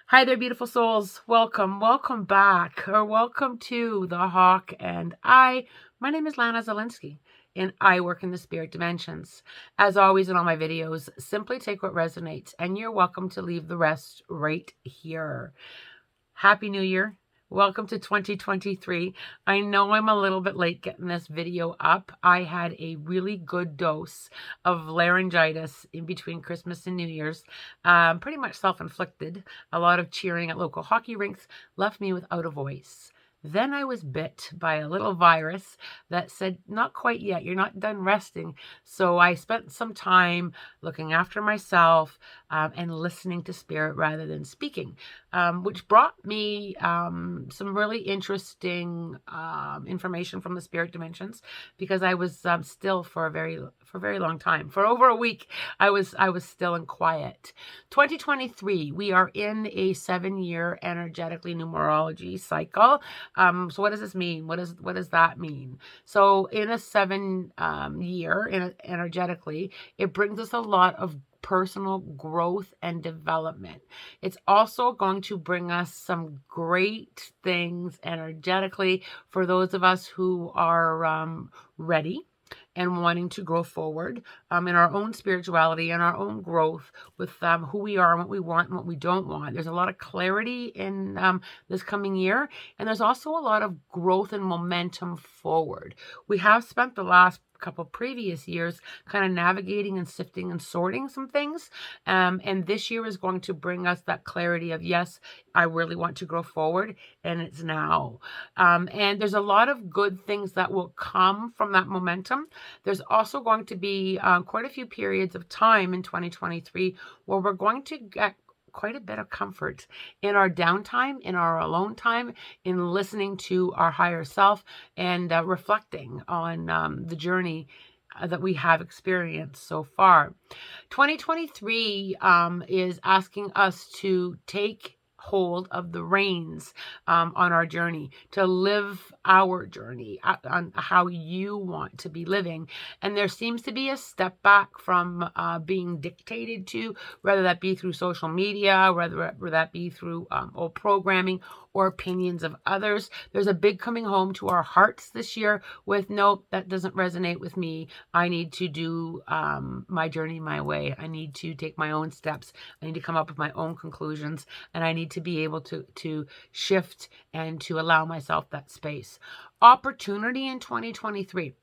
Hi there, beautiful souls. Welcome back, or welcome to The Hawk and I. My name is Lana Zelinsky, and I work in the spirit dimensions. As always in all my videos, simply take what resonates, and you're welcome to leave the rest right here. Happy New Year. Welcome to 2023. I know I'm a little bit late getting this video up. I had a really good dose of laryngitis in between Christmas and New Year's. Pretty much self-inflicted. A lot of cheering at local hockey rinks left me without a voice. Then I was bit by a little virus that said, not quite yet, you're not done resting. So I spent some time looking after myself and listening to spirit rather than speaking. Which brought me some really interesting information from the spirit dimensions, because I was still for a very long time, for over a week. I was still in quiet. 2023, we are in a 7-year energetically numerology cycle. So what does this mean? What does that mean? So in a 7 year energetically, it brings us a lot of personal growth and development. It's also going to bring us some great things energetically for those of us who are ready and wanting to grow forward in our own spirituality and our own growth with who we are and what we want and what we don't want. There's a lot of clarity in this coming year, and there's also a lot of growth and momentum forward. We have spent the last couple previous years kind of navigating and sifting and sorting some things, and this year is going to bring us that clarity of, yes, I really want to grow forward, and it's now. And there's a lot of good things that will come from that momentum. There's also going to be quite a few periods of time in 2023 where we're going to get quite a bit of comfort in our downtime, in our alone time, in listening to our higher self and reflecting on the journey that we have experienced so far. 2023 is asking us to take hold of the reins on our journey, to live our journey on how you want to be living. And there seems to be a step back from being dictated to, whether that be through social media, whether that be through old programming or opinions of others. There's a big coming home to our hearts this year with, nope, that doesn't resonate with me. I need to do my journey my way. I need to take my own steps. I need to come up with my own conclusions, and I need to be able to shift and to allow myself that space. Opportunity in 2023.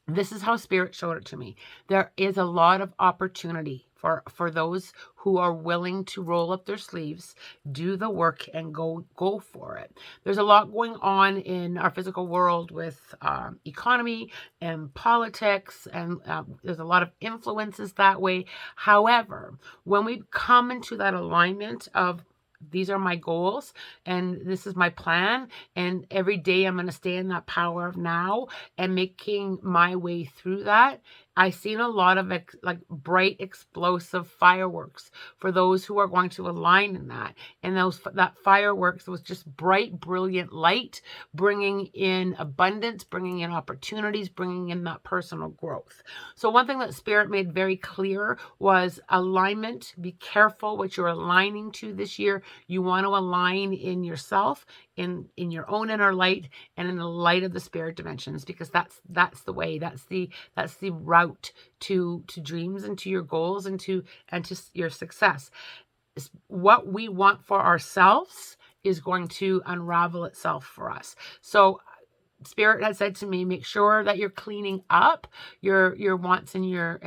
This is how Spirit showed it to me. There is a lot of opportunity for those who are willing to roll up their sleeves, do the work, and go for it. There's a lot going on in our physical world with economy and politics, and there's a lot of influences that way. However, when we come into that alignment of, these are my goals and this is my plan, and every day I'm going to stay in that power of now and making my way through that, I've seen a lot of like bright explosive fireworks for those who are going to align in that. And that fireworks was just bright, brilliant light, bringing in abundance, bringing in opportunities, bringing in that personal growth. So one thing that Spirit made very clear was alignment. Be careful what you're aligning to this year. You want to align in yourself, in your own inner light, and in the light of the spirit dimensions, because that's the way, that's the route to dreams and to your goals and to your success. What we want for ourselves is going to unravel itself for us. So Spirit has said to me, make sure that you're cleaning up your wants and your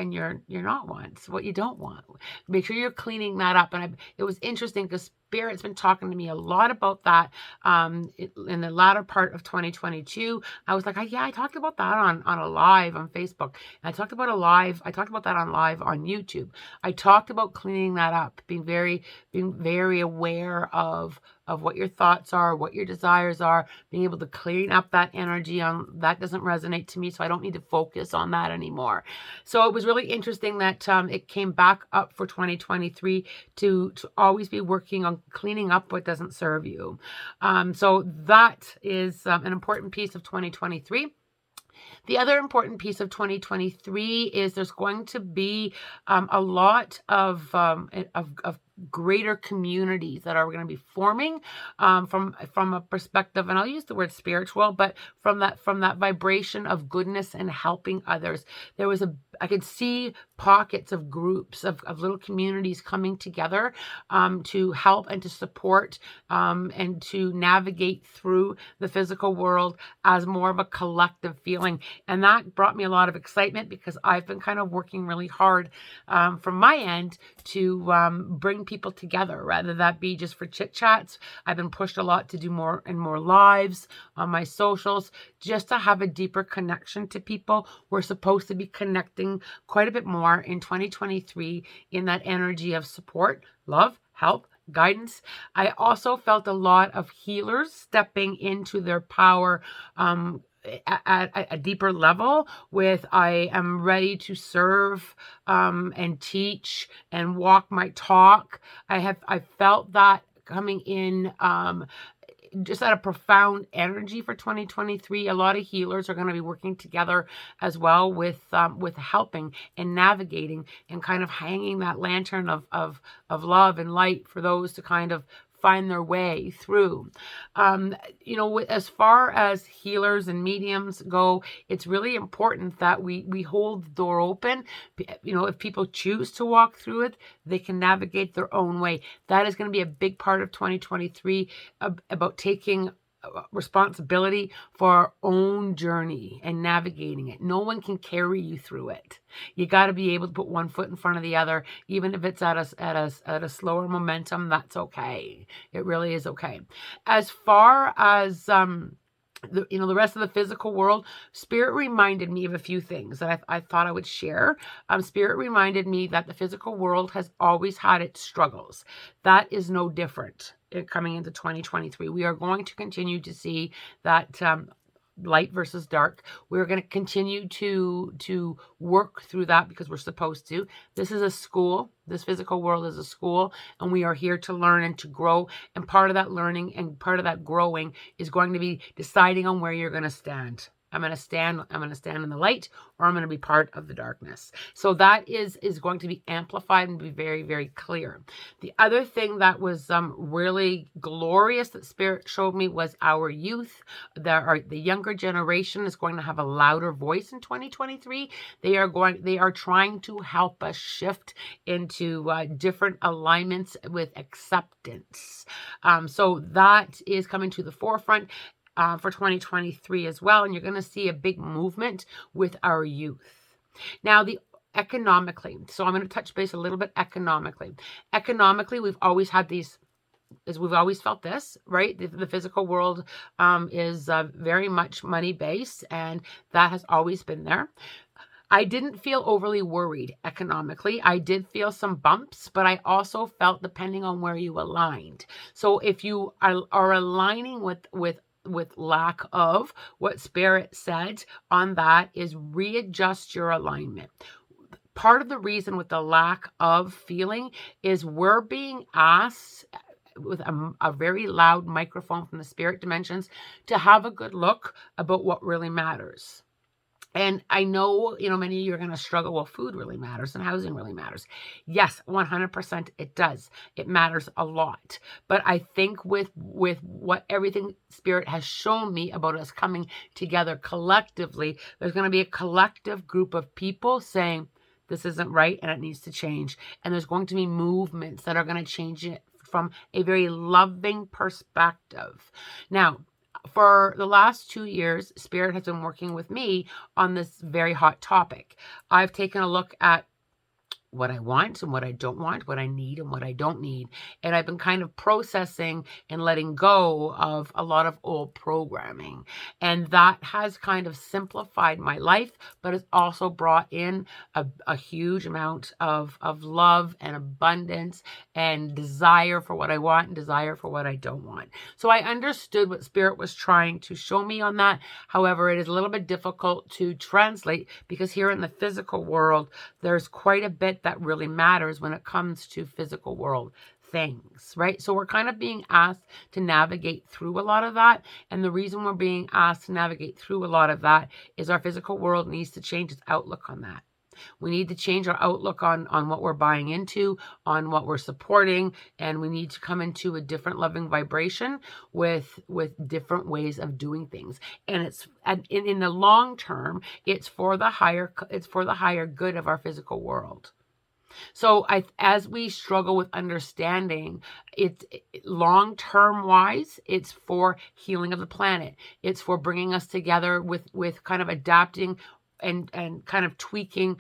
not wants, what you don't want. Make sure you're cleaning that up. And it was interesting because Spirit's been talking to me a lot about that in the latter part of 2022. I was like, yeah, I talked about that on a live on Facebook. And I talked about that on live on YouTube. I talked about cleaning that up, being very aware of what your thoughts are, what your desires are, being able to clean up that energy on that doesn't resonate to me, so I don't need to focus on that anymore. So it was really interesting that it came back up for 2023 to always be working on cleaning up what doesn't serve you. So that is an important piece of 2023. The other important piece of 2023 is there's going to be a lot of greater communities that are going to be forming from a perspective, and I'll use the word spiritual, but from that vibration of goodness and helping others. I could see pockets of groups of little communities coming together to help and to support and to navigate through the physical world as more of a collective feeling. And that brought me a lot of excitement because I've been kind of working really hard from my end to bring people together, rather that be just for chit chats. I've been pushed a lot to do more and more lives on my socials, just to have a deeper connection to people. We're supposed to be connecting quite a bit more in 2023 in that energy of support, love, help, guidance. I also felt a lot of healers stepping into their power at a deeper level with I am ready to serve and teach and walk my talk. I felt that coming in just at a profound energy for 2023. A lot of healers are going to be working together as well with helping and navigating and kind of hanging that lantern of love and light for those to kind of find their way through. As far as healers and mediums go, it's really important that we hold the door open. If people choose to walk through it, they can navigate their own way. That is going to be a big part of 2023 about taking responsibility for our own journey and navigating it. No one can carry you through it. You got to be able to put one foot in front of the other, even if it's at a slower momentum. That's okay. It really is okay. As far as the rest of the physical world, Spirit reminded me of a few things that I thought I would share. Spirit reminded me that the physical world has always had its struggles. That is no different coming into 2023. We are going to continue to see that light versus dark. We're going to continue to work through that because we're supposed to. This is a school. This physical world is a school, and we are here to learn and to grow. And part of that learning and part of that growing is going to be deciding on where you're going to stand. I'm going to stand in the light, or I'm going to be part of the darkness. So that is going to be amplified and be very, very clear. The other thing that was really glorious that Spirit showed me was our youth. The younger generation is going to have a louder voice in 2023. They are trying to help us shift into different alignments with acceptance. So that is coming to the forefront for 2023 as well. And you're going to see a big movement with our youth. Now, economically, so I'm going to touch base a little bit economically. Economically, we've always had these, as we've always felt this, right? The physical world is very much money-based, and that has always been there. I didn't feel overly worried economically. I did feel some bumps, but I also felt depending on where you aligned. So if you are aligning with lack of, what Spirit said on that is readjust your alignment. Part of the reason with the lack of feeling is we're being asked with a very loud microphone from the spirit dimensions to have a good look about what really matters. And I know, many of you are going to struggle. Well, food really matters and housing really matters. Yes, 100% it does. It matters a lot. But I think with what everything Spirit has shown me about us coming together collectively, there's going to be a collective group of people saying, this isn't right and it needs to change. And there's going to be movements that are going to change it from a very loving perspective. Now, for the last 2 years, Spirit has been working with me on this very hot topic. I've taken a look at what I want and what I don't want, what I need and what I don't need. And I've been kind of processing and letting go of a lot of old programming. And that has kind of simplified my life, but it's also brought in a huge amount of love and abundance and desire for what I want and desire for what I don't want. So I understood what Spirit was trying to show me on that. However, it is a little bit difficult to translate because here in the physical world, there's quite a bit that really matters when it comes to physical world things, right? So we're kind of being asked to navigate through a lot of that. And the reason we're being asked to navigate through a lot of that is our physical world needs to change its outlook on that. We need to change our outlook on what we're buying into, on what we're supporting, and we need to come into a different loving vibration with different ways of doing things. And it's in the long term, it's for the higher good of our physical world. So as we struggle with understanding, it's long-term wise, it's for healing of the planet. It's for bringing us together with kind of adapting and kind of tweaking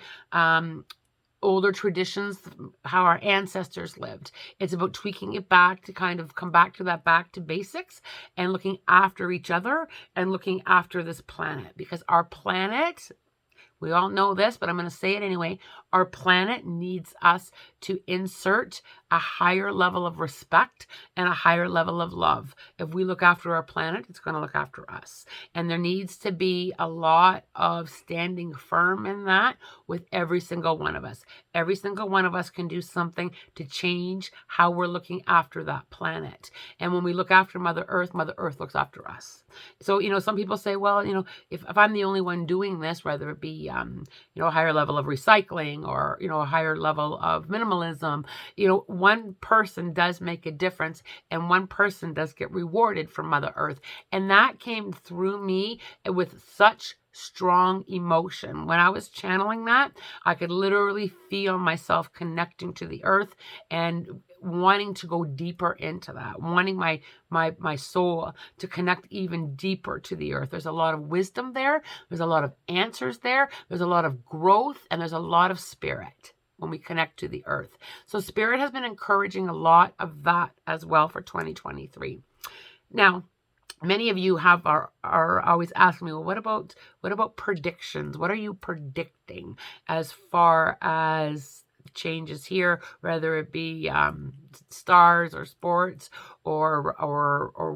older traditions, how our ancestors lived. It's about tweaking it back to kind of come back to basics and looking after each other and looking after this planet, because our planet, we all know this, but I'm going to say it anyway. Our planet needs us to insert a higher level of respect and a higher level of love. If we look after our planet, it's going to look after us. And there needs to be a lot of standing firm in that with every single one of us. Every single one of us can do something to change how we're looking after that planet. And when we look after Mother Earth looks after us. So, some people say, well, if I'm the only one doing this, whether it be, a higher level of recycling or, a higher level of minimalism, one person does make a difference and one person does get rewarded from Mother Earth. And that came through me with such strong emotion. When I was channeling that, I could literally feel myself connecting to the earth and wanting to go deeper into that, wanting my soul to connect even deeper to the earth. There's a lot of wisdom there. There's a lot of answers there. There's a lot of growth, and there's a lot of spirit when we connect to the earth. So spirit has been encouraging a lot of that as well for 2023. Now, many of you are always asking me, well, what about predictions? What are you predicting as far as changes here, whether it be stars or sports or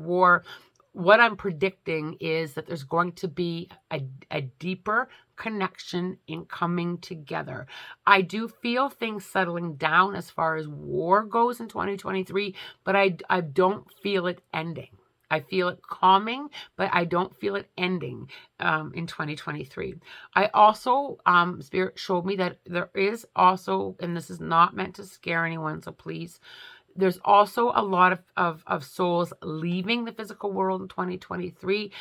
war? What I'm predicting is that there's going to be a deeper connection in coming together. I do feel things settling down as far as war goes in 2023, but I don't feel it ending. I feel it calming, but I don't feel it ending in 2023. I also, Spirit showed me that there is also, and this is not meant to scare anyone, so please, there's also a lot of souls leaving the physical world in 2023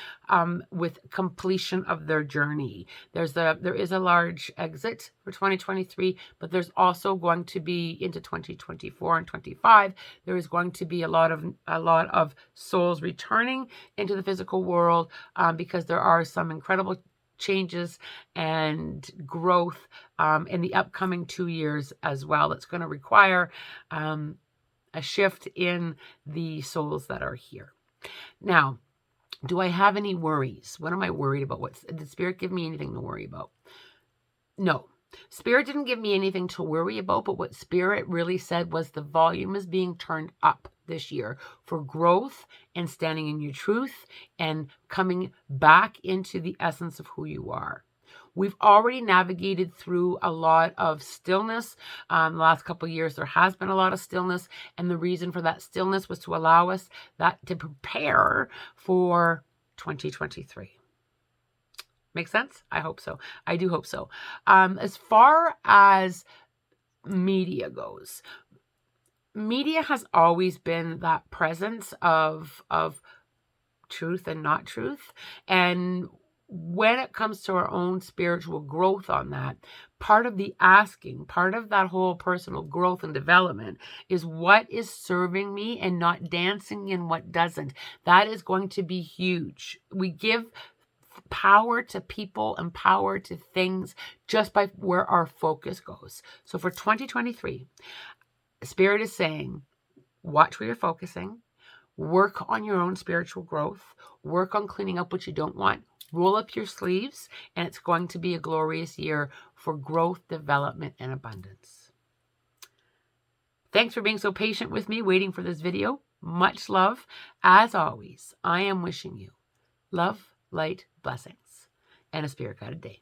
with completion of their journey. There is a large exit for 2023, but there's also going to be into 2024 and 25. There is going to be a lot of souls returning into the physical world because there are some incredible changes and growth in the upcoming 2 years as well. That's going to require a shift in the souls that are here. Now, do I have any worries? What am I worried about? Did Spirit give me anything to worry about? No. Spirit didn't give me anything to worry about, but what Spirit really said was the volume is being turned up this year for growth and standing in your truth and coming back into the essence of who you are. We've already navigated through a lot of stillness. The last couple of years, there has been a lot of stillness. And the reason for that stillness was to allow us to prepare for 2023. Make sense? I hope so. I do hope so. As far as media goes, media has always been that presence of truth and not truth. And when it comes to our own spiritual growth on that, part of the asking, part of that whole personal growth and development is what is serving me and not dancing in what doesn't. That is going to be huge. We give power to people and power to things just by where our focus goes. So for 2023, Spirit is saying, watch where you're focusing, work on your own spiritual growth, work on cleaning up what you don't want, roll up your sleeves, and it's going to be a glorious year for growth, development, and abundance. Thanks for being so patient with me, waiting for this video. Much love. As always, I am wishing you love, light, blessings, and a spirit-guided day.